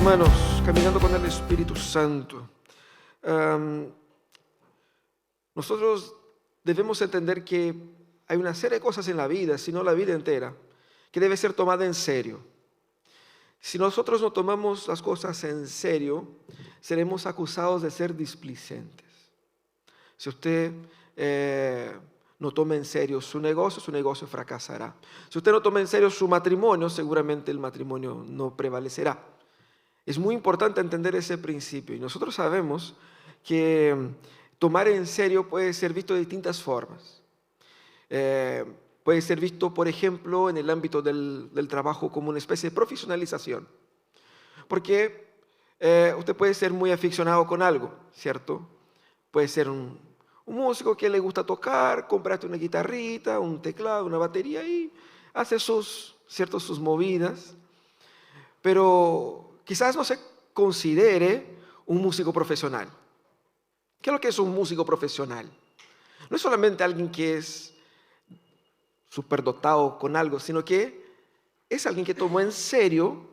hermanos, caminando con el Espíritu Santo. Nosotros debemos entender que hay una serie de cosas en la vida, si no la vida entera, que debe ser tomada en serio. Si nosotros no tomamos las cosas en serio, seremos acusados de ser displicentes. Si usted no toma en serio su negocio fracasará. Si usted no toma en serio su matrimonio, seguramente el matrimonio no prevalecerá. Es muy importante entender ese principio y nosotros sabemos que tomar en serio puede ser visto de distintas formas. Puede ser visto, por ejemplo, en el ámbito del trabajo como una especie de profesionalización. Porque usted puede ser muy aficionado con algo, ¿cierto? Puede ser un músico que le gusta tocar, compraste una guitarrita, un teclado, una batería y hace sus movidas. Pero quizás no se considere un músico profesional. ¿Qué es lo que es un músico profesional? No es solamente alguien que es superdotado con algo, sino que es alguien que tomó en serio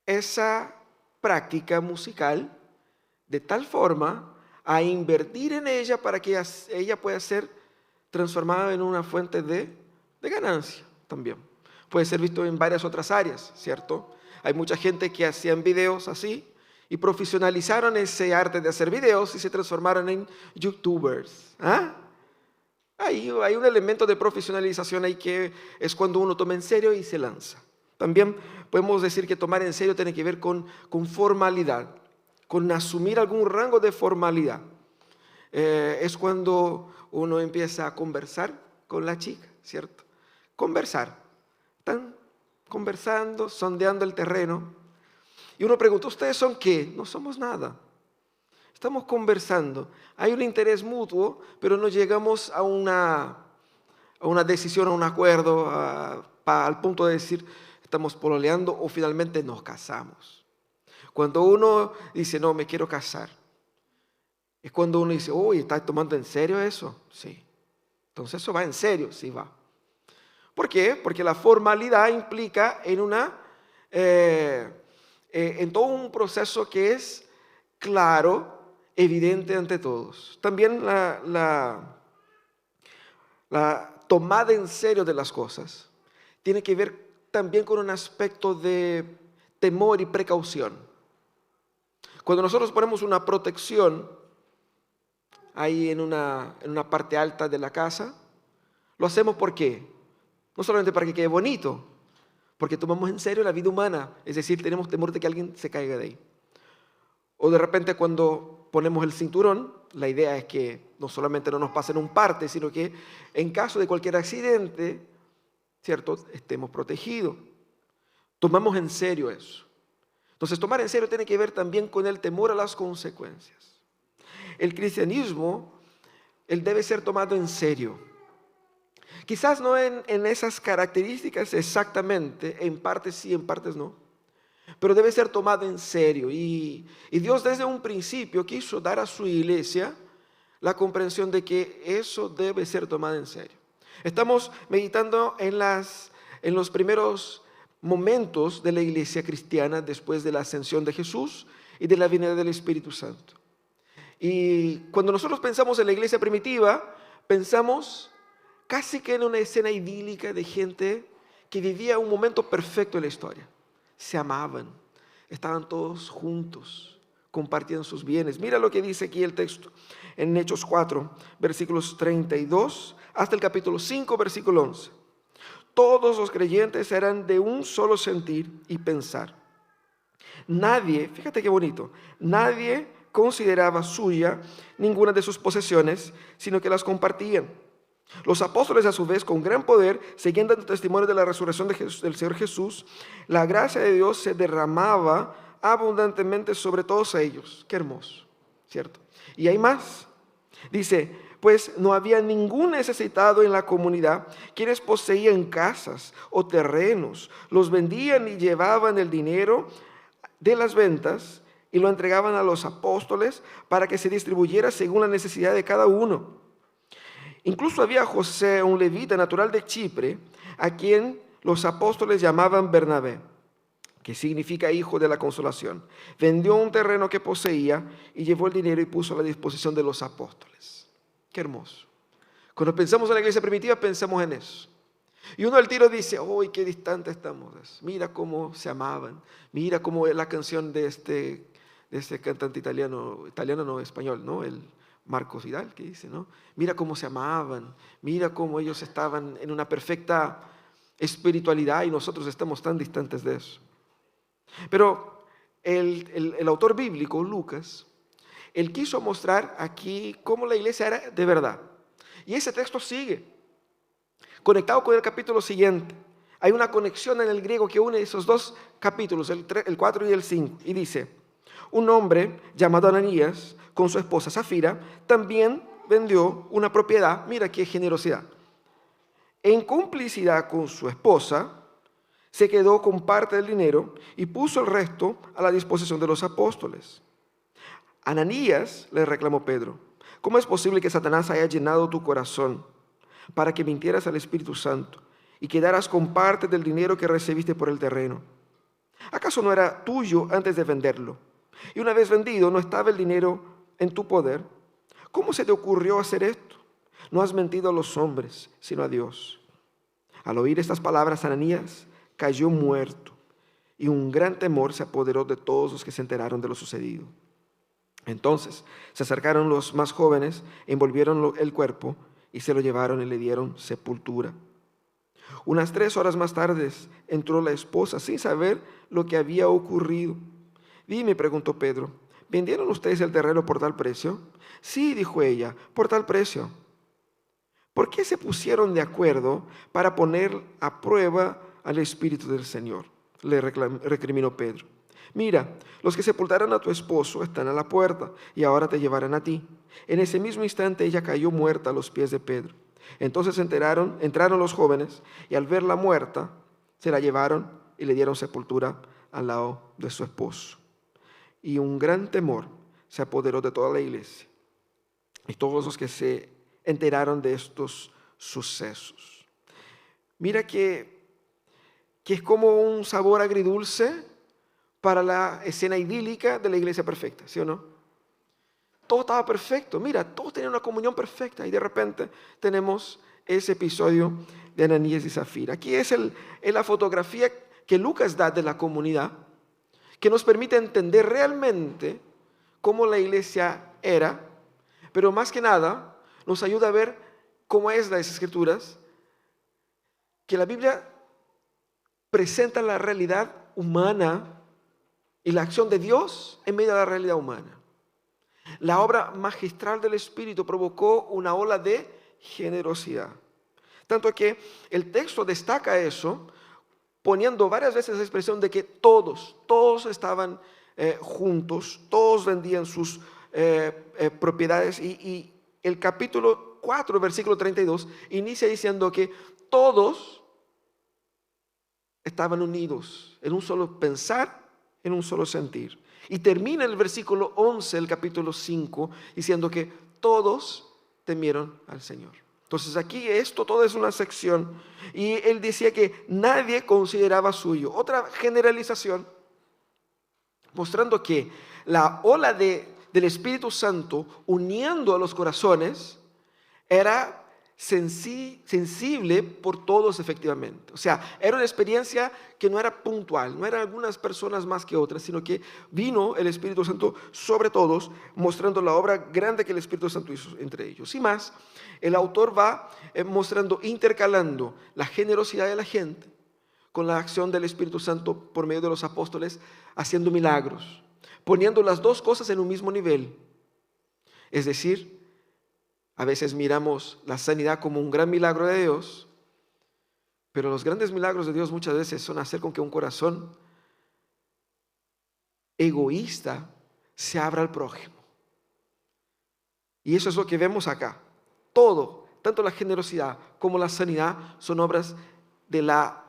esa práctica musical de tal forma a invertir en ella para que ella pueda ser transformada en una fuente de ganancia también. Puede ser visto en varias otras áreas, ¿cierto? Hay mucha gente que hacían videos así y profesionalizaron ese arte de hacer videos y se transformaron en youtubers. Hay un elemento de profesionalización ahí que es cuando uno toma en serio y se lanza. También podemos decir que tomar en serio tiene que ver con formalidad, con asumir algún rango de formalidad. Es cuando uno empieza a conversar con la chica, ¿cierto? Conversar. Están conversando, sondeando el terreno. Y uno pregunta, ¿ustedes son qué? No somos nada. Estamos conversando. Hay un interés mutuo, pero no llegamos a una decisión, a un acuerdo, al punto de decir, estamos pololeando o finalmente nos casamos. Cuando uno dice, no, me quiero casar, es cuando uno dice, uy, ¿estás tomando en serio eso? Sí. Entonces eso va en serio, sí va. ¿Por qué? Porque la formalidad implica en todo un proceso que es claro, evidente ante todos. También la tomada en serio de las cosas tiene que ver también con un aspecto de temor y precaución. Cuando nosotros ponemos una protección ahí en una parte alta de la casa, lo hacemos ¿por qué? No solamente para que quede bonito, porque tomamos en serio la vida humana, es decir, tenemos temor de que alguien se caiga de ahí. O de repente cuando ponemos el cinturón, la idea es que no solamente no nos pasen un parte, sino que en caso de cualquier accidente, ¿cierto?, estemos protegidos. Tomamos en serio eso. Entonces, tomar en serio tiene que ver también con el temor a las consecuencias. El cristianismo, él debe ser tomado en serio. Quizás no en esas características exactamente, en partes sí, en partes no. Pero debe ser tomado en serio. Y Dios desde un principio quiso dar a su iglesia la comprensión de que eso debe ser tomado en serio. Estamos meditando en los primeros momentos de la iglesia cristiana después de la ascensión de Jesús y de la venida del Espíritu Santo. Y cuando nosotros pensamos en la iglesia primitiva, pensamos casi que en una escena idílica de gente que vivía un momento perfecto en la historia. Se amaban, estaban todos juntos, compartían sus bienes. Mira lo que dice aquí el texto en Hechos 4, versículos 32 hasta el capítulo 5, versículo 11. Todos los creyentes eran de un solo sentir y pensar. Nadie, fíjate qué bonito, nadie consideraba suya ninguna de sus posesiones, sino que las compartían. Los apóstoles a su vez con gran poder seguían dando testimonio de la resurrección del Señor Jesús. La gracia de Dios se derramaba abundantemente sobre todos ellos. Qué hermoso, ¿cierto? Y hay más. Dice, pues no había ningún necesitado en la comunidad. Quienes poseían casas o terrenos, los vendían y llevaban el dinero de las ventas y lo entregaban a los apóstoles para que se distribuyera según la necesidad de cada uno. Incluso había José, un levita natural de Chipre, a quien los apóstoles llamaban Bernabé. que significa hijo de la consolación, vendió un terreno que poseía y llevó el dinero y puso a la disposición de los apóstoles. Qué hermoso. Cuando pensamos en la iglesia primitiva, pensamos en eso. Y uno al tiro dice, ¡uy, qué distante estamos! Mira cómo se amaban. Mira cómo es la canción de este cantante italiano no, español, ¿no? El Marcos Vidal, que dice, ¿no? Mira cómo se amaban. Mira cómo ellos estaban en una perfecta espiritualidad y nosotros estamos tan distantes de eso. Pero el autor bíblico, Lucas, él quiso mostrar aquí cómo la iglesia era de verdad. Y ese texto sigue conectado con el capítulo siguiente. Hay una conexión en el griego que une esos dos capítulos, el 4 y el 5. Y dice, un hombre llamado Ananías, con su esposa Zafira, también vendió una propiedad. Mira qué generosidad. En complicidad con su esposa, se quedó con parte del dinero y puso el resto a la disposición de los apóstoles. Ananías, le reclamó Pedro, ¿cómo es posible que Satanás haya llenado tu corazón para que mintieras al Espíritu Santo y quedaras con parte del dinero que recibiste por el terreno? ¿Acaso no era tuyo antes de venderlo? Y una vez vendido, ¿no estaba el dinero en tu poder? ¿Cómo se te ocurrió hacer esto? No has mentido a los hombres, sino a Dios. Al oír estas palabras, Ananías cayó muerto y un gran temor se apoderó de todos los que se enteraron de lo sucedido. Entonces se acercaron los más jóvenes, envolvieron el cuerpo y se lo llevaron y le dieron sepultura. Unas 3 horas más tarde entró la esposa sin saber lo que había ocurrido. Dime, preguntó Pedro, ¿vendieron ustedes el terreno por tal precio? Sí, dijo ella, por tal precio. ¿Por qué se pusieron de acuerdo para poner a prueba al Espíritu del Señor? Le recriminó Pedro. Mira, los que sepultaron a tu esposo están a la puerta y ahora te llevarán a ti. En ese mismo instante ella cayó muerta a los pies de Pedro. Entonces entraron los jóvenes y al verla muerta, se la llevaron y le dieron sepultura al lado de su esposo. Y un gran temor se apoderó de toda la iglesia y todos los que se enteraron de estos sucesos. Mira que es como un sabor agridulce para la escena idílica de la iglesia perfecta, ¿sí o no? Todo estaba perfecto, mira, todos tenían una comunión perfecta y de repente tenemos ese episodio de Ananías y Zafira. Aquí es la fotografía que Lucas da de la comunidad, que nos permite entender realmente cómo la iglesia era, pero más que nada nos ayuda a ver cómo es las Escrituras, que la Biblia presenta la realidad humana y la acción de Dios en medio de la realidad humana. La obra magistral del Espíritu provocó una ola de generosidad. Tanto que el texto destaca eso, poniendo varias veces la expresión de que todos estaban juntos, todos vendían sus propiedades y el capítulo 4, versículo 32, inicia diciendo que todos estaban unidos en un solo pensar, en un solo sentir. Y termina el versículo 11 del capítulo 5 diciendo que todos temieron al Señor. Entonces aquí esto todo es una sección y él decía que nadie consideraba suyo. Otra generalización mostrando que la ola del Espíritu Santo uniendo a los corazones era sensible por todos efectivamente. O sea, era una experiencia que no era puntual, no eran algunas personas más que otras, sino que vino el Espíritu Santo sobre todos, mostrando la obra grande que el Espíritu Santo hizo entre ellos. Y más, el autor va mostrando, intercalando la generosidad de la gente con la acción del Espíritu Santo por medio de los apóstoles, haciendo milagros, poniendo las dos cosas en un mismo nivel. Es decir, a veces miramos la sanidad como un gran milagro de Dios, pero los grandes milagros de Dios muchas veces son hacer con que un corazón egoísta se abra al prójimo. Y eso es lo que vemos acá. Todo, tanto la generosidad como la sanidad, son obras de la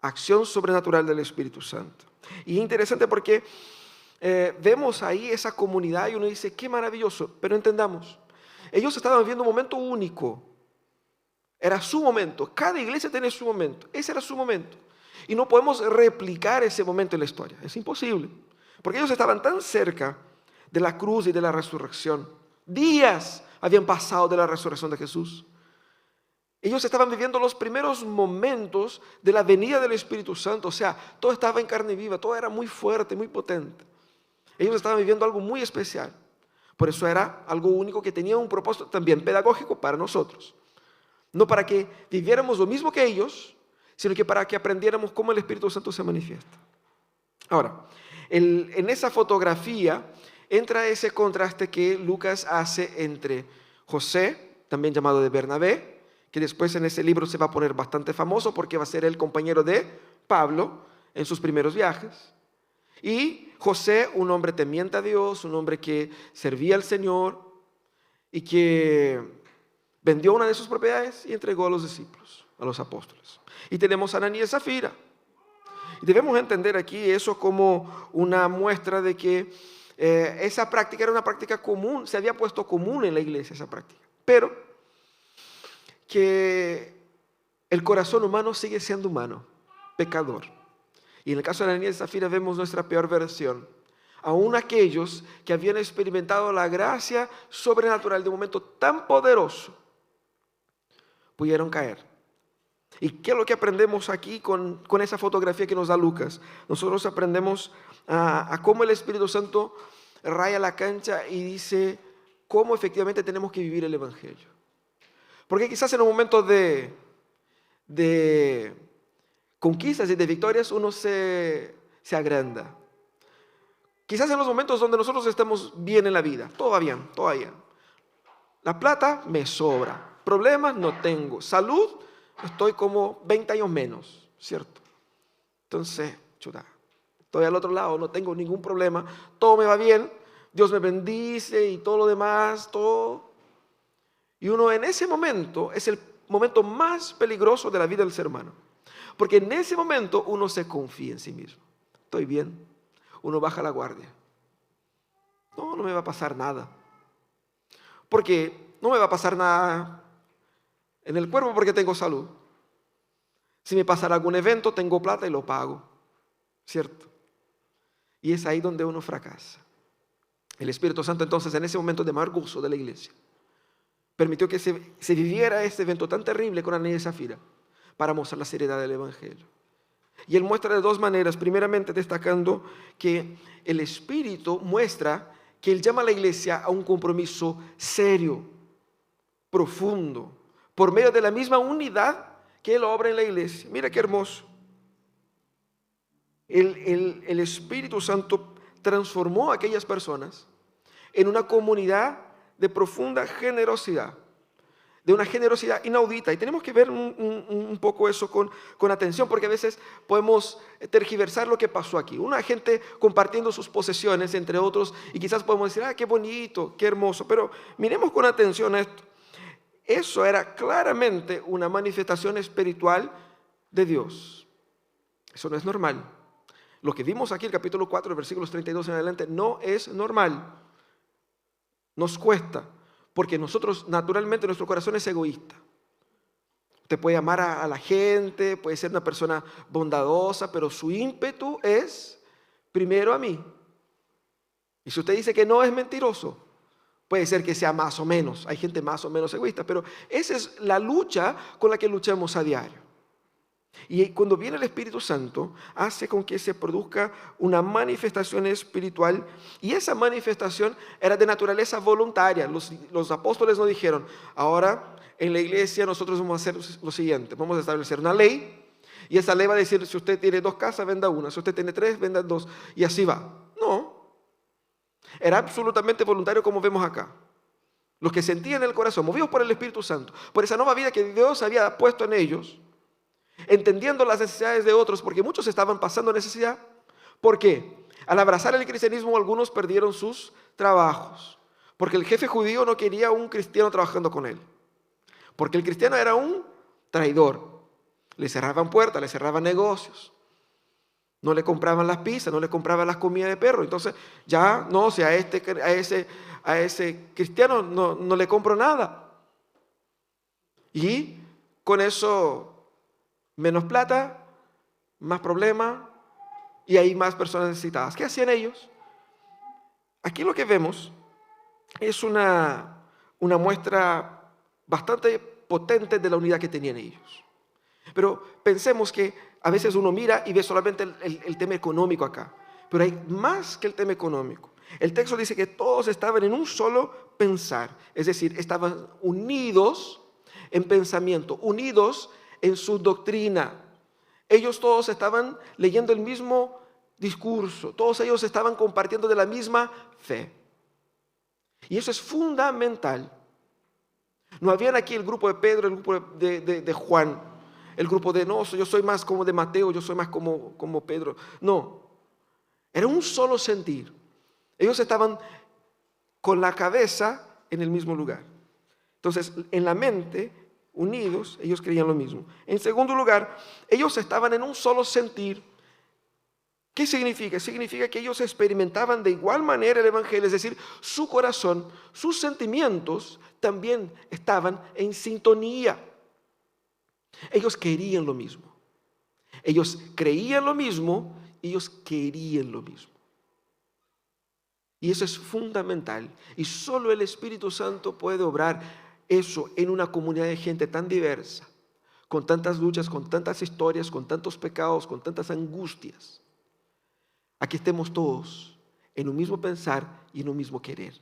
acción sobrenatural del Espíritu Santo. Y es interesante porque vemos ahí esa comunidad y uno dice, qué maravilloso, pero entendamos. Ellos estaban viviendo un momento único. Era su momento. Cada iglesia tenía su momento. Ese era su momento. Y no podemos replicar ese momento en la historia. Es imposible. Porque ellos estaban tan cerca de la cruz y de la resurrección. Días habían pasado de la resurrección de Jesús. Ellos estaban viviendo los primeros momentos de la venida del Espíritu Santo. O sea, todo estaba en carne viva, todo era muy fuerte, muy potente. Ellos estaban viviendo algo muy especial. Por eso era algo único que tenía un propósito también pedagógico para nosotros. No para que viviéramos lo mismo que ellos, sino que para que aprendiéramos cómo el Espíritu Santo se manifiesta. Ahora, en esa fotografía entra ese contraste que Lucas hace entre José, también llamado de Bernabé, que después en ese libro se va a poner bastante famoso porque va a ser el compañero de Pablo en sus primeros viajes. Y José, un hombre temiente a Dios, un hombre que servía al Señor y que vendió una de sus propiedades y entregó a los discípulos, a los apóstoles. Y tenemos a Ananías y Zafira. Y debemos entender aquí eso como una muestra de que esa práctica era una práctica común, se había puesto común en la iglesia esa práctica. Pero que el corazón humano sigue siendo humano, pecador. Y en el caso de Ananías y Zafira vemos nuestra peor versión. Aún aquellos que habían experimentado la gracia sobrenatural de un momento tan poderoso, pudieron caer. ¿Y qué es lo que aprendemos aquí con esa fotografía que nos da Lucas? Nosotros aprendemos a cómo el Espíritu Santo raya la cancha y dice cómo efectivamente tenemos que vivir el Evangelio. Porque quizás en un momento de conquistas y de victorias uno se agranda. Quizás en los momentos donde nosotros estamos bien en la vida, todo va bien, todo va bien. La plata me sobra, problemas no tengo, salud estoy como 20 años menos, ¿cierto? Entonces, chuta, estoy al otro lado, no tengo ningún problema, todo me va bien, Dios me bendice y todo lo demás, todo. Y uno en ese momento es el momento más peligroso de la vida del ser humano. Porque en ese momento uno se confía en sí mismo. Estoy bien, uno baja la guardia. No me va a pasar nada. Porque no me va a pasar nada en el cuerpo porque tengo salud. Si me pasara algún evento, tengo plata y lo pago. ¿Cierto? Y es ahí donde uno fracasa. El Espíritu Santo entonces en ese momento de mayor gozo de la iglesia permitió que se viviera este evento tan terrible con Ananías y Zafira para mostrar la seriedad del Evangelio. Y él muestra de dos maneras. Primeramente destacando que el Espíritu muestra que él llama a la iglesia a un compromiso serio, profundo, por medio de la misma unidad que él obra en la iglesia. Mira qué hermoso. El Espíritu Santo transformó a aquellas personas en una comunidad de profunda generosidad, de una generosidad inaudita. Y tenemos que ver un poco eso con atención, porque a veces podemos tergiversar lo que pasó aquí. Una gente compartiendo sus posesiones entre otros y quizás podemos decir, qué bonito, qué hermoso, pero miremos con atención a esto. Eso era claramente una manifestación espiritual de Dios. Eso no es normal. Lo que vimos aquí en el capítulo 4, versículos 32 en adelante, no es normal. Nos cuesta, porque nosotros naturalmente nuestro corazón es egoísta. Usted puede amar a la gente, puede ser una persona bondadosa, pero su ímpetu es primero a mí. Y si usted dice que no, es mentiroso. Puede ser que sea más o menos, hay gente más o menos egoísta, pero esa es la lucha con la que luchamos a diario. Y cuando viene el Espíritu Santo, hace con que se produzca una manifestación espiritual, y esa manifestación era de naturaleza voluntaria. Los apóstoles no dijeron, ahora en la iglesia nosotros vamos a hacer lo siguiente, vamos a establecer una ley, y esa ley va a decir, si usted tiene 2 casas, venda una, si usted tiene 3, venda 2, y así va. No, era absolutamente voluntario como vemos acá. Los que sentían en el corazón, movidos por el Espíritu Santo, por esa nueva vida que Dios había puesto en ellos, entendiendo las necesidades de otros, porque muchos estaban pasando necesidad. ¿Por qué? Al abrazar el cristianismo, algunos perdieron sus trabajos, porque el jefe judío no quería a un cristiano trabajando con él, porque el cristiano era un traidor. Le cerraban puertas, le cerraban negocios, no le compraban las pizzas, no le compraban las comidas de perro. Entonces ya no, o sea, a ese cristiano no le compro nada. Y con eso, menos plata, más problema y hay más personas necesitadas. ¿Qué hacían ellos? Aquí lo que vemos es una muestra bastante potente de la unidad que tenían ellos. Pero pensemos que a veces uno mira y ve solamente el tema económico acá. Pero hay más que el tema económico. El texto dice que todos estaban en un solo pensar. Es decir, estaban unidos en pensamiento, unidos en su doctrina. Ellos todos estaban leyendo el mismo discurso. Todos ellos estaban compartiendo de la misma fe. Y eso es fundamental. No habían aquí el grupo de Pedro, el grupo de Juan, el grupo de no, yo soy más como de Mateo, yo soy más como Pedro. No, era un solo sentir. Ellos estaban con la cabeza en el mismo lugar. Entonces, en la mente, unidos, ellos creían lo mismo. En segundo lugar, ellos estaban en un solo sentir. ¿Qué significa? Significa que ellos experimentaban de igual manera el Evangelio, es decir, su corazón, sus sentimientos también estaban en sintonía. Ellos querían lo mismo. Ellos creían lo mismo, ellos querían lo mismo. Y eso es fundamental. Y solo el Espíritu Santo puede obrar eso en una comunidad de gente tan diversa, con tantas luchas, con tantas historias, con tantos pecados, con tantas angustias. Aquí estemos todos en un mismo pensar y en un mismo querer.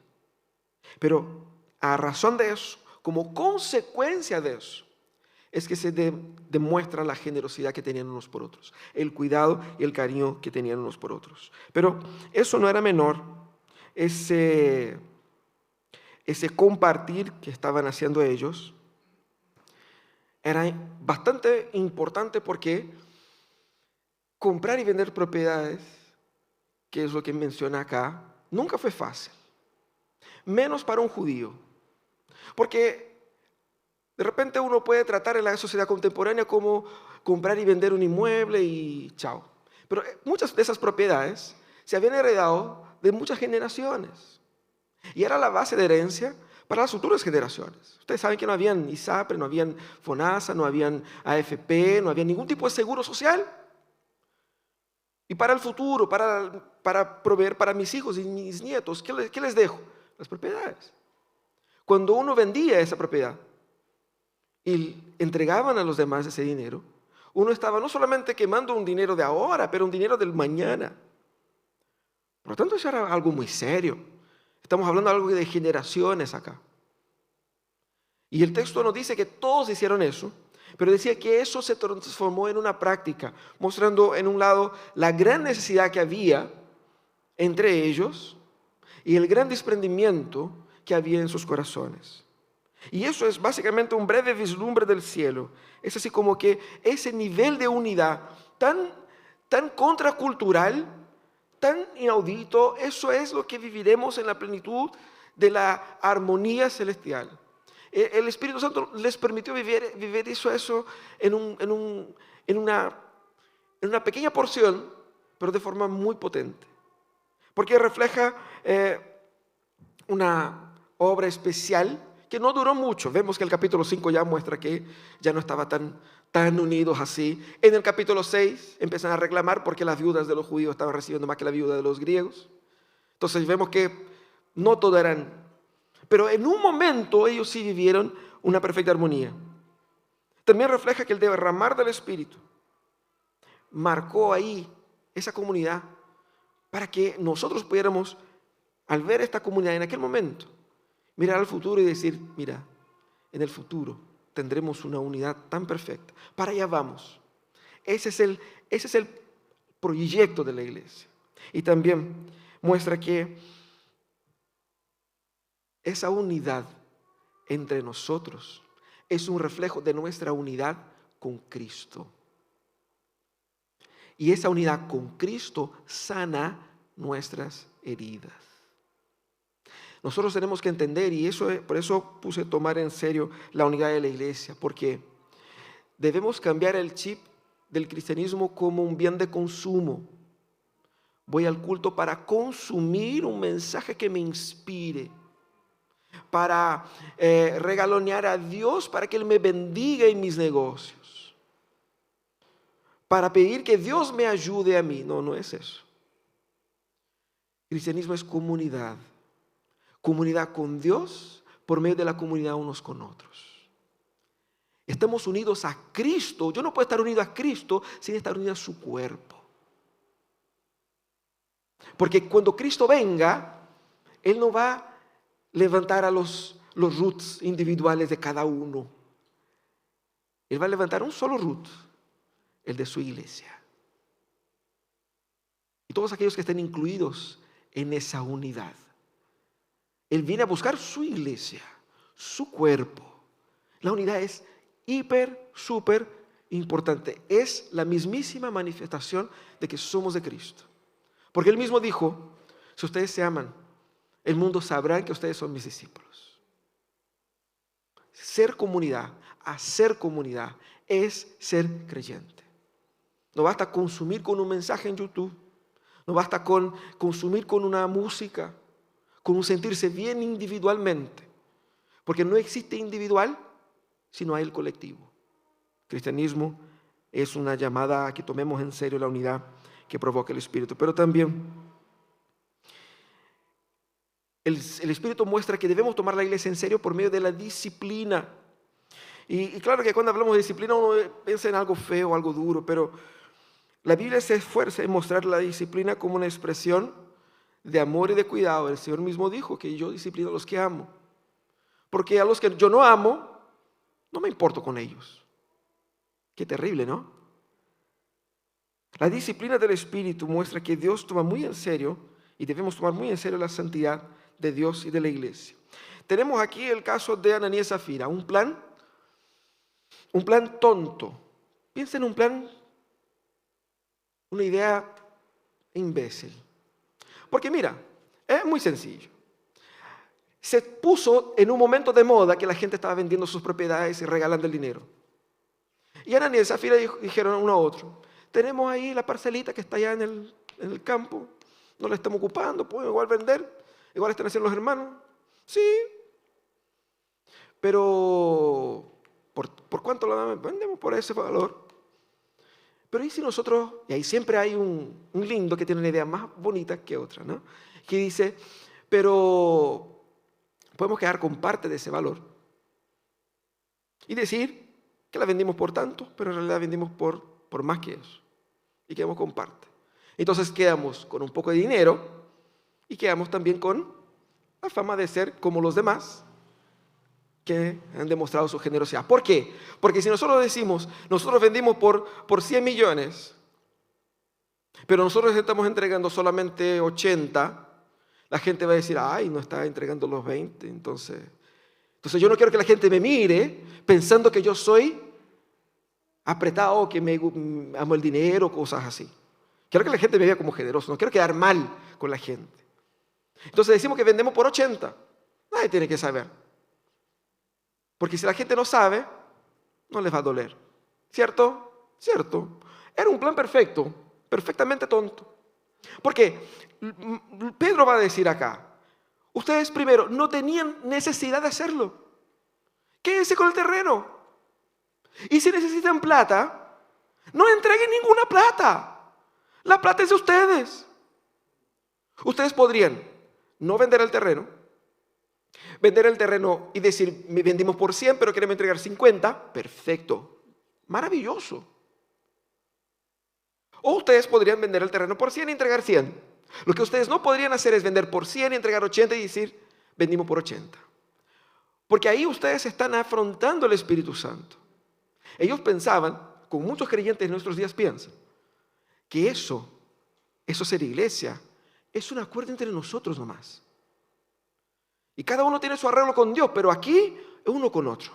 Pero a razón de eso, como consecuencia de eso, es que se demuestra la generosidad que tenían unos por otros, el cuidado y el cariño que tenían unos por otros. Pero eso no era menor, ese compartir que estaban haciendo ellos era bastante importante porque comprar y vender propiedades, que es lo que menciona acá, nunca fue fácil, menos para un judío, porque de repente uno puede tratar en la sociedad contemporánea como comprar y vender un inmueble y chao. Pero muchas de esas propiedades se habían heredado de muchas generaciones. Y era la base de herencia para las futuras generaciones. Ustedes saben que no habían ISAPRE, no habían FONASA, no habían AFP, no había ningún tipo de seguro social. Y para el futuro, para proveer para mis hijos y mis nietos, ¿qué les dejo? Las propiedades. Cuando uno vendía esa propiedad y entregaban a los demás ese dinero, uno estaba no solamente quemando un dinero de ahora, pero un dinero del mañana. Por lo tanto, eso era algo muy serio. Estamos hablando de algo de generaciones acá. Y el texto nos dice que todos hicieron eso, pero decía que eso se transformó en una práctica, mostrando en un lado la gran necesidad que había entre ellos y el gran desprendimiento que había en sus corazones. Y eso es básicamente un breve vislumbre del cielo. Es así como que ese nivel de unidad tan contracultural, tan inaudito, eso es lo que viviremos en la plenitud de la armonía celestial. El Espíritu Santo les permitió vivir eso en una pequeña porción, pero de forma muy potente. Porque refleja una obra especial que no duró mucho. Vemos que el capítulo 5 ya muestra que ya no estaba tan unidos así. En el capítulo 6 empiezan a reclamar porque las viudas de los judíos estaban recibiendo más que la viuda de los griegos. Entonces vemos que no todo eran, pero en un momento ellos sí vivieron una perfecta armonía. También refleja que el derramar del Espíritu marcó ahí esa comunidad para que nosotros pudiéramos, al ver esta comunidad en aquel momento, mirar al futuro y decir, mira, en el futuro tendremos una unidad tan perfecta. Para allá vamos. Ese es el proyecto de la iglesia. Y también muestra que esa unidad entre nosotros es un reflejo de nuestra unidad con Cristo. Y esa unidad con Cristo sana nuestras heridas. Nosotros tenemos que entender, y por eso puse tomar en serio la unidad de la iglesia, porque debemos cambiar el chip del cristianismo como un bien de consumo. Voy al culto para consumir un mensaje que me inspire, para regalonear a Dios, para que Él me bendiga en mis negocios, para pedir que Dios me ayude a mí. No, no es eso. Cristianismo es comunidad. Comunidad con Dios por medio de la comunidad unos con otros. Estamos unidos a Cristo. Yo no puedo estar unido a Cristo sin estar unido a su cuerpo. Porque cuando Cristo venga, Él no va a levantar a los roots individuales de cada uno. Él va a levantar un solo root, el de su iglesia. Y todos aquellos que estén incluidos en esa unidad. Él viene a buscar su iglesia, su cuerpo. La unidad es súper importante. Es la mismísima manifestación de que somos de Cristo. Porque Él mismo dijo, si ustedes se aman, el mundo sabrá que ustedes son mis discípulos. Ser comunidad, hacer comunidad, es ser creyente. No basta consumir con un mensaje en YouTube. No basta con consumir con una música, con un sentirse bien individualmente. Porque no existe individual si no hay el colectivo. El cristianismo es una llamada a que tomemos en serio la unidad que provoca el Espíritu. Pero también el Espíritu muestra que debemos tomar la iglesia en serio por medio de la disciplina. Y claro que cuando hablamos de disciplina uno piensa en algo feo, algo duro, pero la Biblia se esfuerza en mostrar la disciplina como una expresión de amor y de cuidado. El Señor mismo dijo que yo disciplino a los que amo. Porque a los que yo no amo, no me importo con ellos. Qué terrible, ¿no? La disciplina del Espíritu muestra que Dios toma muy en serio y debemos tomar muy en serio la santidad de Dios y de la iglesia. Tenemos aquí el caso de Ananías y Zafira, un plan tonto. Piensa en un plan, una idea imbécil. Porque mira, es muy sencillo. Se puso en un momento de moda que la gente estaba vendiendo sus propiedades y regalando el dinero. Y Ananías y Zafira dijeron uno a otro, tenemos ahí la parcelita que está allá en el campo, no la estamos ocupando, podemos igual vender, igual están haciendo los hermanos. Sí, pero ¿por cuánto la vendemos? Por ese valor. Pero ¿y si nosotros, y ahí siempre hay un lindo que tiene una idea más bonita que otra, ¿no? Que dice, pero podemos quedar con parte de ese valor y decir que la vendimos por tanto, pero en realidad vendimos por más que eso y quedamos con parte. Entonces quedamos con un poco de dinero y quedamos también con la fama de ser como los demás que han demostrado su generosidad. ¿Por qué? Porque si nosotros decimos, nosotros vendimos por 100 millones, pero nosotros estamos entregando solamente 80, la gente va a decir, ay, no está entregando los 20, entonces yo no quiero que la gente me mire pensando que yo soy apretado, que me amo el dinero, cosas así. Quiero que la gente me vea como generoso, no quiero quedar mal con la gente. Entonces decimos que vendemos por 80, nadie tiene que saber. Porque si la gente no sabe, no les va a doler. ¿Cierto? Cierto. Era un plan perfecto, perfectamente tonto. Porque Pedro va a decir acá, ustedes primero no tenían necesidad de hacerlo. Quédense con el terreno. Y si necesitan plata, no entreguen ninguna plata. La plata es de ustedes. Ustedes podrían no vender el terreno, vender el terreno y decir, me vendimos por 100, pero queremos entregar 50. Perfecto. Maravilloso. O ustedes podrían vender el terreno por 100 y entregar 100. Lo que ustedes no podrían hacer es vender por 100 y entregar 80 y decir, vendimos por 80. Porque ahí ustedes están afrontando el Espíritu Santo. Ellos pensaban, como muchos creyentes en nuestros días piensan, que eso ser iglesia, es un acuerdo entre nosotros nomás. Y cada uno tiene su arreglo con Dios, pero aquí es uno con otro.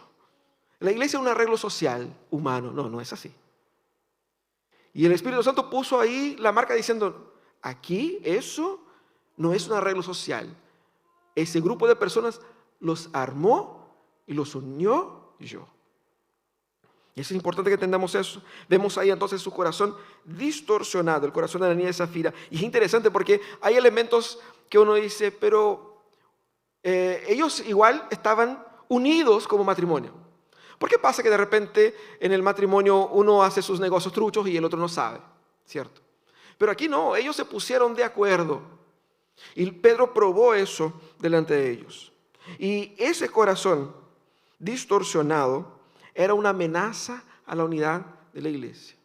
La iglesia es un arreglo social, humano. No, no es así. Y el Espíritu Santo puso ahí la marca diciendo, aquí eso no es un arreglo social. Ese grupo de personas los armó y los unió yo. Y es importante que entendamos eso. Vemos ahí entonces su corazón distorsionado, el corazón de Ananías y Zafira. Y es interesante porque hay elementos que uno dice, pero ellos igual estaban unidos como matrimonio. ¿Por qué pasa que de repente en el matrimonio uno hace sus negocios truchos y el otro no sabe? ¿Cierto? Pero aquí no, ellos se pusieron de acuerdo. Y Pedro probó eso delante de ellos. Y ese corazón distorsionado era una amenaza a la unidad de la iglesia.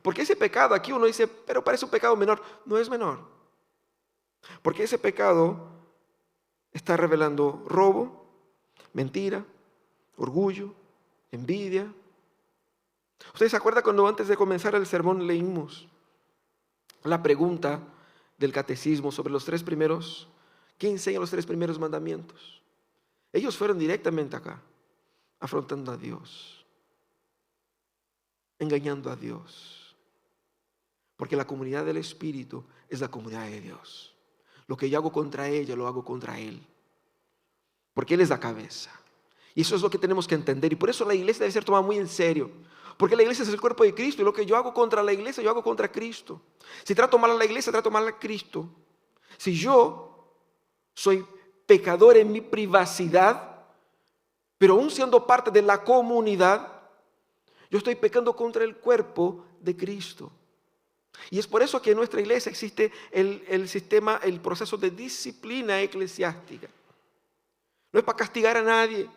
Porque ese pecado, aquí uno dice, pero parece un pecado menor. No es menor. Porque ese pecado está revelando robo, mentira, orgullo, envidia. ¿Ustedes se acuerdan cuando antes de comenzar el sermón leímos la pregunta del catecismo sobre los 3 primeros? ¿Qué enseñan los 3 primeros mandamientos? Ellos fueron directamente acá, afrontando a Dios, engañando a Dios. Porque la comunidad del Espíritu es la comunidad de Dios. Lo que yo hago contra ella, lo hago contra Él. Porque Él es la cabeza. Y eso es lo que tenemos que entender. Y por eso la iglesia debe ser tomada muy en serio. Porque la iglesia es el cuerpo de Cristo. Y lo que yo hago contra la iglesia, yo hago contra Cristo. Si trato mal a la iglesia, trato mal a Cristo. Si yo soy pecador en mi privacidad, pero aún siendo parte de la comunidad, yo estoy pecando contra el cuerpo de Cristo. Y es por eso que en nuestra iglesia existe el sistema, el proceso de disciplina eclesiástica. No es para castigar a nadie.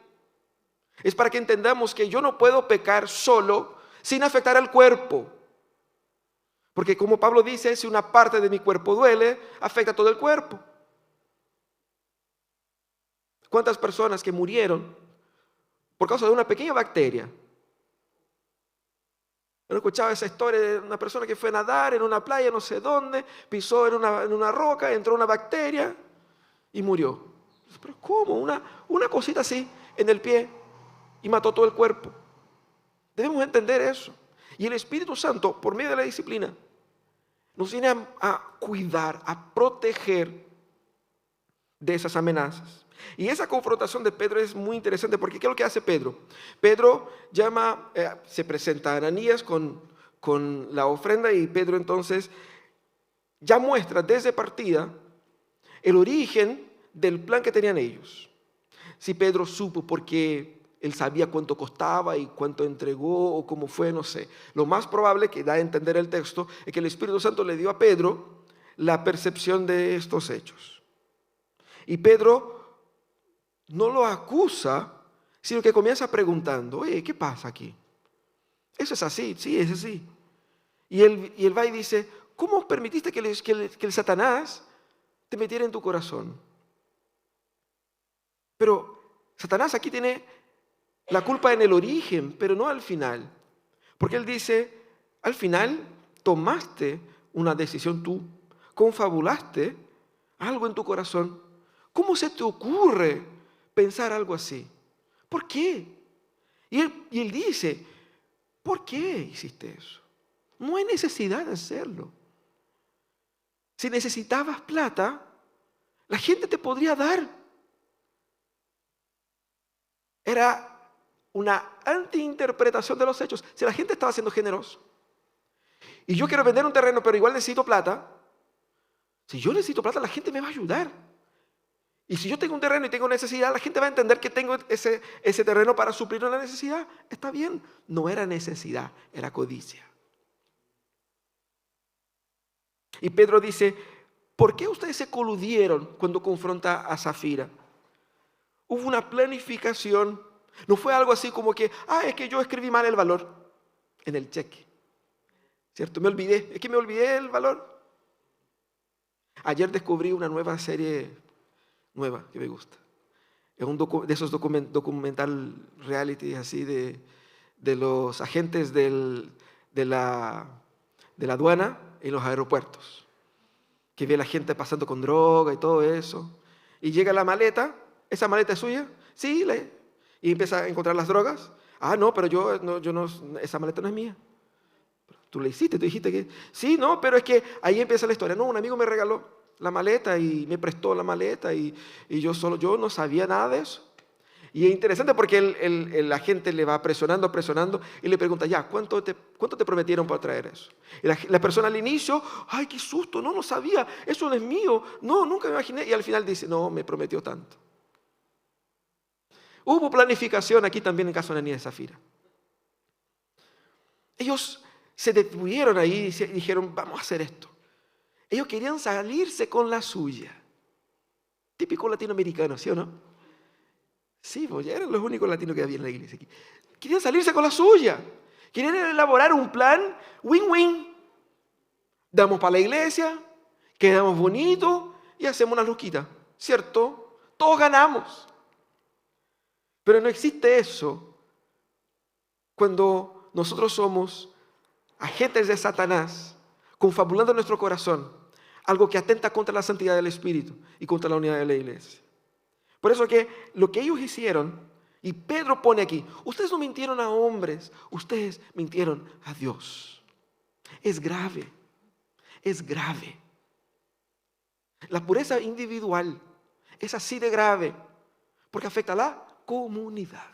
Es para que entendamos que yo no puedo pecar solo sin afectar al cuerpo. Porque como Pablo dice, si una parte de mi cuerpo duele, afecta a todo el cuerpo. ¿Cuántas personas que murieron por causa de una pequeña bacteria? Yo escuchaba esa historia de una persona que fue a nadar en una playa, no sé dónde, pisó en una roca, entró una bacteria y murió. ¿Pero cómo? Una cosita así en el pie. Y mató todo el cuerpo. Debemos entender eso. Y el Espíritu Santo, por medio de la disciplina, nos viene a cuidar, a proteger de esas amenazas. Y esa confrontación de Pedro es muy interesante porque ¿qué es lo que hace Pedro? Pedro se presenta a Ananías con la ofrenda y Pedro entonces ya muestra desde partida el origen del plan que tenían ellos. Si Pedro supo por qué él sabía cuánto costaba y cuánto entregó o cómo fue, no sé. Lo más probable que da a entender el texto es que el Espíritu Santo le dio a Pedro la percepción de estos hechos. Y Pedro no lo acusa, sino que comienza preguntando, oye, ¿qué pasa aquí? ¿Eso es así? Sí, es así. Y él va y dice, ¿cómo permitiste que el Satanás te metiera en tu corazón? Pero Satanás aquí tiene la culpa en el origen, pero no al final. Porque él dice, al final tomaste una decisión tú, confabulaste algo en tu corazón. ¿Cómo se te ocurre pensar algo así? ¿Por qué? Y él dice, ¿por qué hiciste eso? No hay necesidad de hacerlo. Si necesitabas plata, la gente te podría dar. Era una antiinterpretación de los hechos. Si la gente estaba siendo generosa y yo quiero vender un terreno pero igual necesito plata, si yo necesito plata la gente me va a ayudar. Y si yo tengo un terreno y tengo necesidad, la gente va a entender que tengo ese terreno para suplir una necesidad. Está bien, no era necesidad, era codicia. Y Pedro dice, ¿por qué ustedes se coludieron cuando confronta a Zafira? Hubo una planificación. No fue algo así como que, es que yo escribí mal el valor en el cheque. ¿Cierto? Me olvidé el valor. Ayer descubrí una nueva serie nueva que me gusta. Es de esos documental reality así de los agentes de la aduana en los aeropuertos. Que ve a la gente pasando con droga y todo eso. Y llega la maleta. ¿Esa maleta es suya? Sí, y empieza a encontrar las drogas. No, pero esa maleta no es mía. Tú la hiciste, tú dijiste que... Sí, no, pero es que ahí empieza la historia. No, un amigo me regaló la maleta y me prestó la maleta y yo no sabía nada de eso. Y es interesante porque la gente le va presionando y le pregunta, ¿cuánto te prometieron para traer eso? Y la persona al inicio, ¡ay, qué susto! No sabía, eso no es mío. No, nunca me imaginé. Y al final dice, no, me prometió tanto. Hubo planificación aquí también en caso de Ananías y Zafira. Ellos se detuvieron ahí y dijeron, vamos a hacer esto. Ellos querían salirse con la suya. Típico latinoamericano, ¿sí o no? Sí, pues ya eran los únicos latinos que había en la iglesia aquí. Querían salirse con la suya. Querían elaborar un plan win-win. Damos para la iglesia, quedamos bonitos y hacemos una luquita, ¿cierto? Todos ganamos. Pero no existe eso cuando nosotros somos agentes de Satanás, confabulando en nuestro corazón algo que atenta contra la santidad del Espíritu y contra la unidad de la iglesia. Por eso que lo que ellos hicieron, y Pedro pone aquí, ustedes no mintieron a hombres, ustedes mintieron a Dios. Es grave, es grave. La pureza individual es así de grave, porque afecta a la comunidad.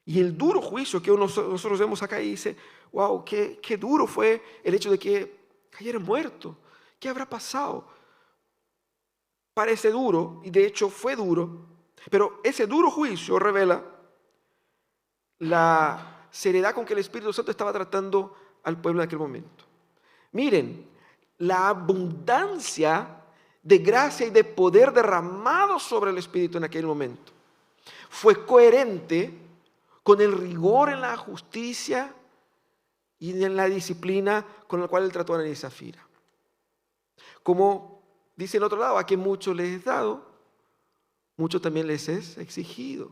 Y el duro juicio que nosotros vemos acá y dice, wow, qué duro fue el hecho de que cayeran muertos. ¿Qué habrá pasado? Parece duro, y de hecho fue duro, pero ese duro juicio revela la seriedad con que el Espíritu Santo estaba tratando al pueblo en aquel momento. Miren, la abundancia de gracia y de poder derramado sobre el Espíritu en aquel momento fue coherente con el rigor en la justicia y en la disciplina con la cual él trató a Ananías y Zafira. Como dice el otro lado, a quien mucho les es dado, mucho también les es exigido.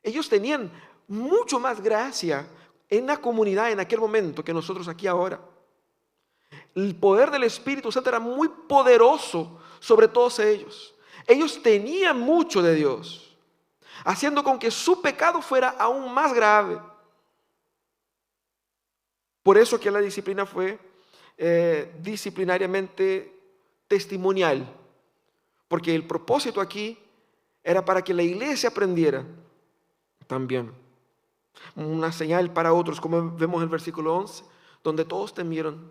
Ellos tenían mucho más gracia en la comunidad en aquel momento que nosotros aquí ahora. El poder del Espíritu Santo era muy poderoso sobre todos ellos. Ellos tenían mucho de Dios, haciendo con que su pecado fuera aún más grave. Por eso que la disciplina fue disciplinariamente testimonial, porque el propósito aquí era para que la iglesia aprendiera también. Una señal para otros, como vemos en el versículo 11, donde todos temieron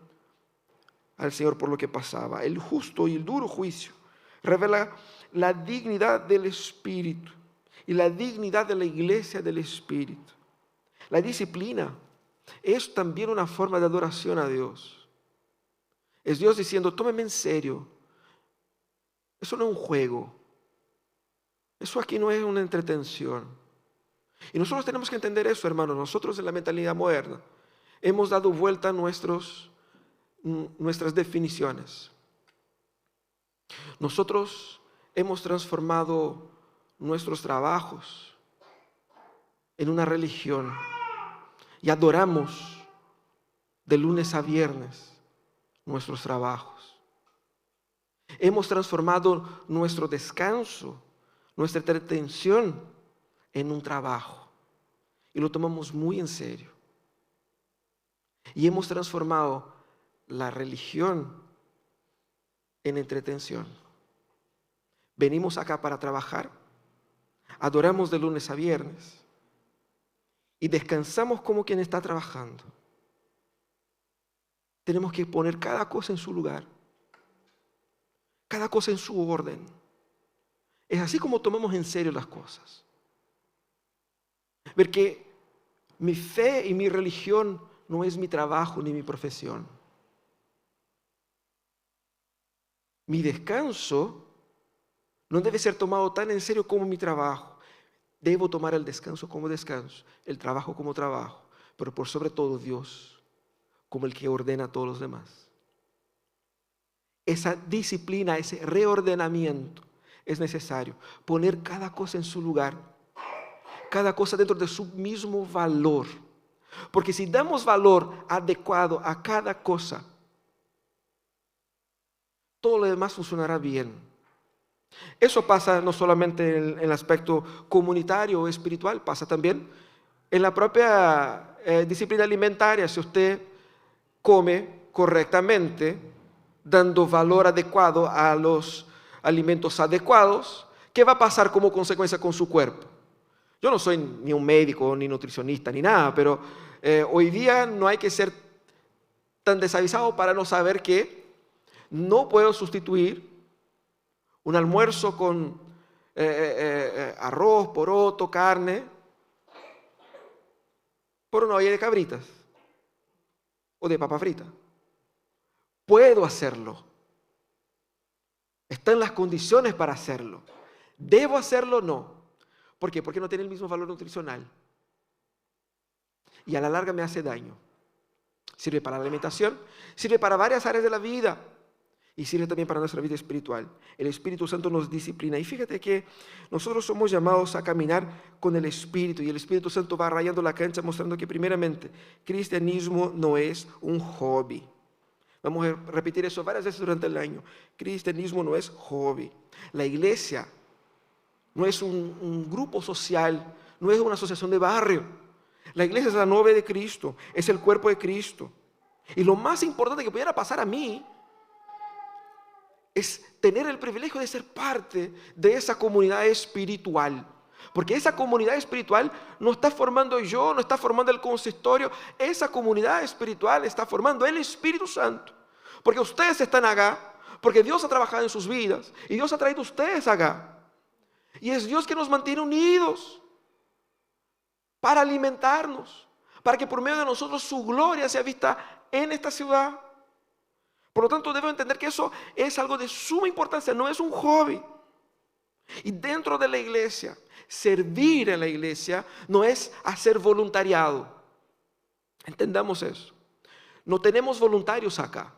al Señor por lo que pasaba. El justo y el duro juicio revela la dignidad del Espíritu y la dignidad de la iglesia del Espíritu. La disciplina es también una forma de adoración a Dios. Es Dios diciendo, tómeme en serio. Eso no es un juego. Eso aquí no es una entretención. Y nosotros tenemos que entender eso, hermanos. Nosotros en la mentalidad moderna hemos dado vuelta a nuestras definiciones. Nosotros hemos transformado nuestros trabajos en una religión y adoramos de lunes a viernes nuestros trabajos. Hemos transformado nuestro descanso, nuestra entretención en un trabajo y lo tomamos muy en serio. Y hemos transformado la religión en entretención. Venimos acá para trabajar, adoramos de lunes a viernes y descansamos como quien está trabajando. Tenemos que poner cada cosa en su lugar, cada cosa en su orden. Es así como tomamos en serio las cosas. Ver que mi fe y mi religión no es mi trabajo ni mi profesión. Mi descanso no debe ser tomado tan en serio como mi trabajo. Debo tomar el descanso como descanso, el trabajo como trabajo, pero por sobre todo Dios como el que ordena a todos los demás. Esa disciplina, ese reordenamiento es necesario. Poner cada cosa en su lugar, cada cosa dentro de su mismo valor. Porque si damos valor adecuado a cada cosa, todo lo demás funcionará bien. Eso pasa no solamente en el aspecto comunitario o espiritual, pasa también en la propia disciplina alimentaria. Si usted come correctamente, dando valor adecuado a los alimentos adecuados, ¿qué va a pasar como consecuencia con su cuerpo? Yo no soy ni un médico, ni nutricionista, ni nada, pero hoy día no hay que ser tan desavisado para no saber que no puedo sustituir un almuerzo con arroz, poroto, carne, por una olla de cabritas o de papa frita. Puedo hacerlo. Está en las condiciones para hacerlo. ¿Debo hacerlo? No. ¿Por qué? Porque no tiene el mismo valor nutricional. Y a la larga me hace daño. Sirve para la alimentación, sirve para varias áreas de la vida y sirve también para nuestra vida espiritual. El Espíritu Santo nos disciplina. Y fíjate que nosotros somos llamados a caminar con el Espíritu y el Espíritu Santo va rayando la cancha mostrando que primeramente, cristianismo no es un hobby. Vamos a repetir eso varias veces durante el año. Cristianismo no es hobby. La iglesia no es un grupo social, no es una asociación de barrio. La iglesia es la novia de Cristo, es el cuerpo de Cristo. Y lo más importante que pudiera pasar a mí es tener el privilegio de ser parte de esa comunidad espiritual. Porque esa comunidad espiritual no está formando yo, no está formando el consistorio. Esa comunidad espiritual está formando el Espíritu Santo. Porque ustedes están acá, porque Dios ha trabajado en sus vidas y Dios ha traído a ustedes acá. Y es Dios que nos mantiene unidos para alimentarnos, para que por medio de nosotros su gloria sea vista en esta ciudad. Por lo tanto, debo entender que eso es algo de suma importancia, no es un hobby. Y dentro de la iglesia, servir en la iglesia no es hacer voluntariado. Entendamos eso. No tenemos voluntarios acá.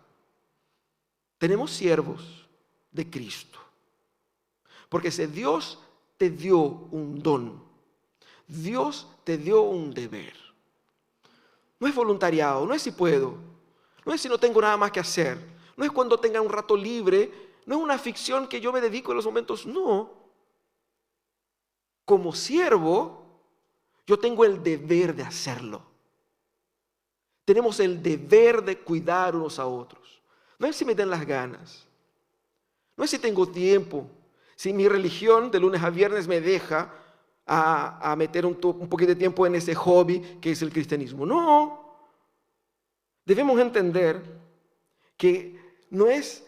Tenemos siervos de Cristo. Porque si Dios te dio un don, Dios te dio un deber. No es voluntariado, no es si puedo, no es si no tengo nada más que hacer, no es cuando tenga un rato libre, no es una ficción que yo me dedico en los momentos, no. Como siervo, yo tengo el deber de hacerlo. Tenemos el deber de cuidar unos a otros. No es si me den las ganas, no es si tengo tiempo, si mi religión de lunes a viernes me deja a meter un poquito de tiempo en ese hobby que es el cristianismo. No. Debemos entender que no es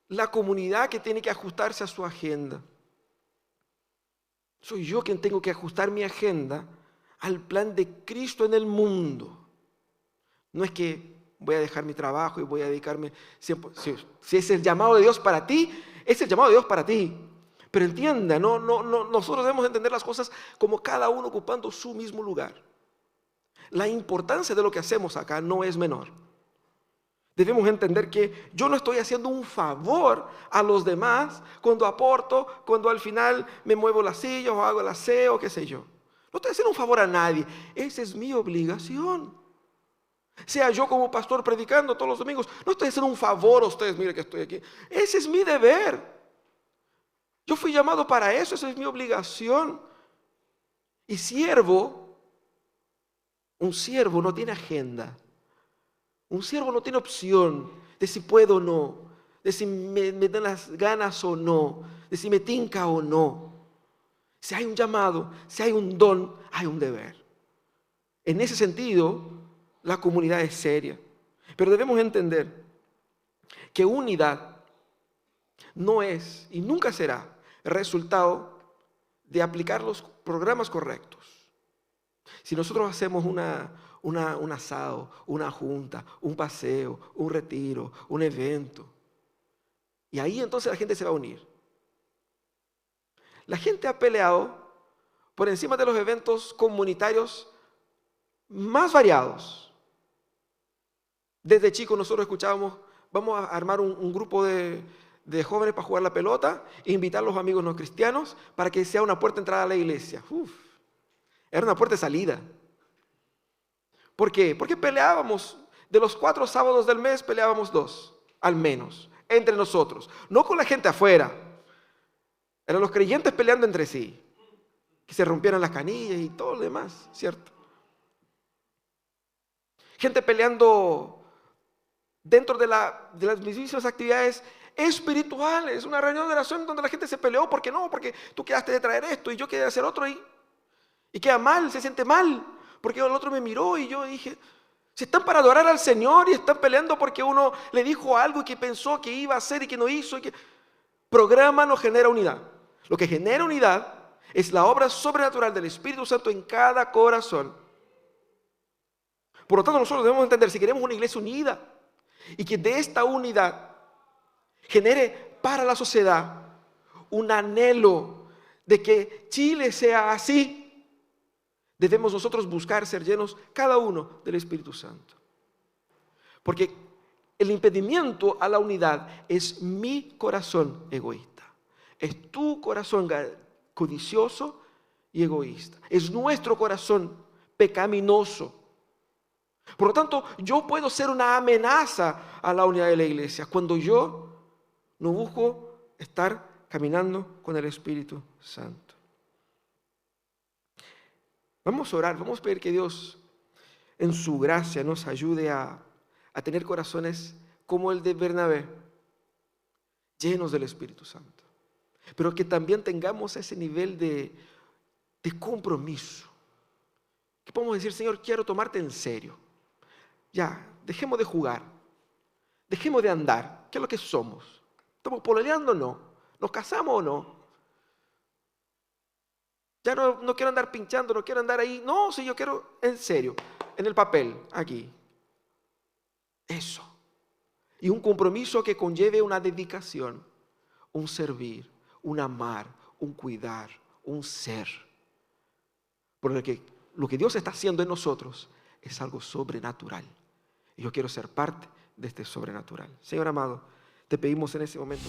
la comunidad que tiene que ajustarse a su agenda. Soy yo quien tengo que ajustar mi agenda al plan de Cristo en el mundo. No es que voy a dejar mi trabajo y voy a dedicarme 100%. Si es el llamado de Dios para ti, es el llamado de Dios para ti. Pero entienda, nosotros debemos entender las cosas como cada uno ocupando su mismo lugar. La importancia de lo que hacemos acá no es menor. Debemos entender que yo no estoy haciendo un favor a los demás cuando aporto, cuando al final me muevo la silla o hago el aseo, qué sé yo. No estoy haciendo un favor a nadie. Esa es mi obligación. Sea yo como pastor predicando todos los domingos, no estoy haciendo un favor a ustedes, mire que estoy aquí. Ese es mi deber. Yo fui llamado para eso, esa es mi obligación. Y un siervo no tiene agenda. Un siervo no tiene opción de si puedo o no, de si me dan las ganas o no, de si me tinca o no. Si hay un llamado, si hay un don, hay un deber. En ese sentido, la comunidad es seria. Pero debemos entender que unidad no es y nunca será el resultado de aplicar los programas correctos. Si nosotros hacemos un asado, una junta, un paseo, un retiro, un evento, y ahí entonces la gente se va a unir. La gente ha peleado por encima de los eventos comunitarios más variados. Desde chicos nosotros escuchábamos, vamos a armar un grupo de jóvenes para jugar la pelota e invitar a los amigos no cristianos para que sea una puerta de entrada a la iglesia. Era una puerta de salida. ¿Por qué? Porque peleábamos, de los 4 sábados del mes peleábamos 2, al menos, entre nosotros. No con la gente afuera. Eran los creyentes peleando entre sí. Que se rompieran las canillas y todo lo demás, ¿cierto? Gente peleando dentro de las mismas actividades espirituales. Una reunión de oración donde la gente se peleó. ¿Por qué no? Porque tú quedaste de traer esto y yo quedé de hacer otro y queda mal, se siente mal. Porque el otro me miró y yo dije, si están para adorar al Señor y están peleando porque uno le dijo algo y que pensó que iba a hacer y que no hizo. Programa no genera unidad. Lo que genera unidad es la obra sobrenatural del Espíritu Santo en cada corazón. Por lo tanto, nosotros debemos entender, si queremos una iglesia unida y que de esta unidad genere para la sociedad un anhelo de que Chile sea así, debemos nosotros buscar ser llenos cada uno del Espíritu Santo. Porque el impedimento a la unidad es mi corazón egoísta. Es tu corazón codicioso y egoísta. Es nuestro corazón pecaminoso. Por lo tanto, yo puedo ser una amenaza a la unidad de la iglesia cuando yo no busco estar caminando con el Espíritu Santo. Vamos a orar, vamos a pedir que Dios en su gracia nos ayude a tener corazones como el de Bernabé, llenos del Espíritu Santo, pero que también tengamos ese nivel de compromiso, que podamos decir, Señor, quiero tomarte en serio. Ya, dejemos de jugar, dejemos de andar. ¿Qué es lo que somos? ¿Estamos pololeando o no? ¿Nos casamos o no? Ya no quiero andar pinchando, no quiero andar ahí. No, sí, yo quiero en serio, en el papel, aquí. Eso. Y un compromiso que conlleve una dedicación, un servir, un amar, un cuidar, un ser. Porque lo que Dios está haciendo en nosotros es algo sobrenatural. Y yo quiero ser parte de este sobrenatural. Señor amado, te pedimos en este momento.